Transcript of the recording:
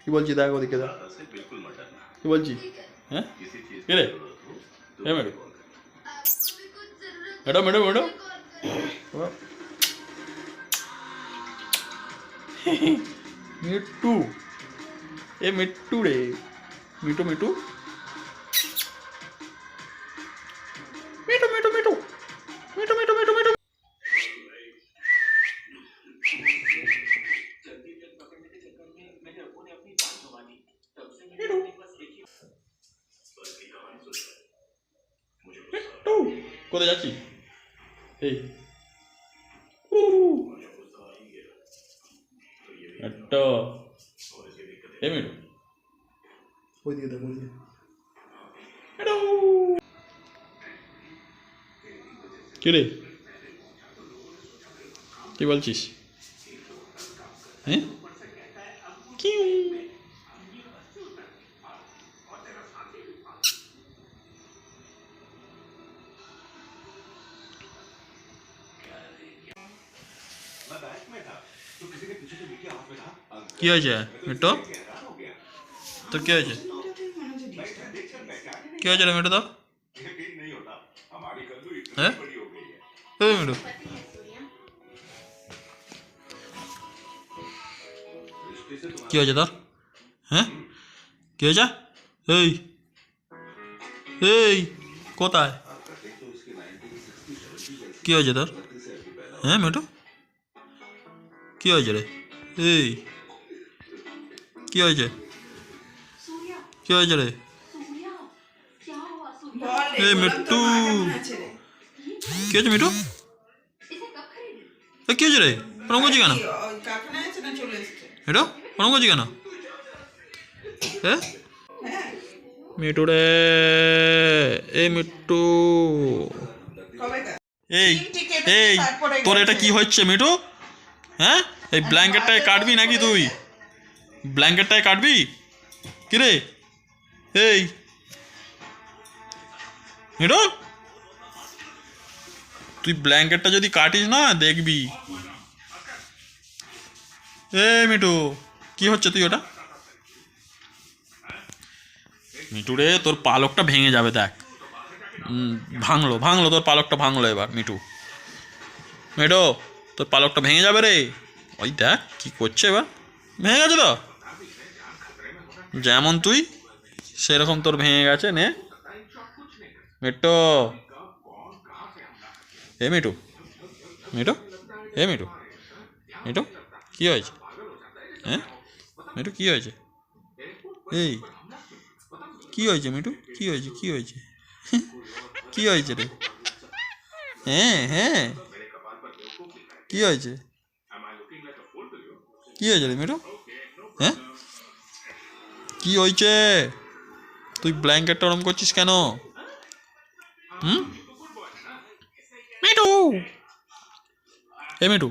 কি বলছি দেখ ওদিকে দেখ কি বলছি হ্যাঁ কে রে হ্যাঁ madam madam madam madam Mittu এ মিট্টু রে মিটু মিটু মিটু মিটু মিটু মিটু মিটু মিটু মিটু কোথায় যাচ্ছি এই একটা এই মিটু ওইদিকে দেখো ওইদিকে কি রে কি বলছিস হ্যাঁ কি হয়েছে মিটু তোর কি হয়েছে কি হয়েছে রে মিটু তো হ্যাঁ মিটু কি হয়েছে তোর হ্যাঁ কি হয়েছে এই এই কোথায় কি হয়েছে তোর হ্যাঁ মিটু কি হয়েছে রে এই কি হয়েছে কি হয়েছে রে এই মিট্টু কি হয়েছে মিটু কি হয়েছে রে ওরকম করছি কেন মিটু ওরকম করছি কেন হ্যাঁ মিটু রে এই মিট্টু এই এই তোর এটা কি হচ্ছে মিটু হ্যাঁ এই ব্ল্যাঙ্কেটটায় কাটবি নাকি তুই ব্ল্যাঙ্কেটটায় কাটবি কি রে এই মিটু তুই ব্ল্যাঙ্কেটটা যদি কাটিস না দেখবি এই মিটু কি হচ্ছে তুই ওটা মিটু রে তোর পালকটা ভেঙে যাবে দেখ ভাঙলো ভাঙলো তোর পালকটা ভাঙলো এবার মিটু মিটু তোর পালকটা ভেঙে যাবে রে ওই দেখ কি করছে এবার ভেঙে গেছে তো যেমন তুই সেরকম তোর ভেঙে গেছে নে মিটু এ মিটু মিটু এ মিটু মিটু কি হয়েছে হ্যাঁ মিটু কি হয়েছে এই কি হয়েছে মিটু কি হয়েছে কি হয়েছে কি হয়েছে রে হ্যাঁ হ্যাঁ কি হয়েছে কি হয়েছে রে মিটু হ্যাঁ কি হয়েছে তুই ব্ল্যাঙ্কেটটা ওরম করছিস কেন মিটু এ মিটু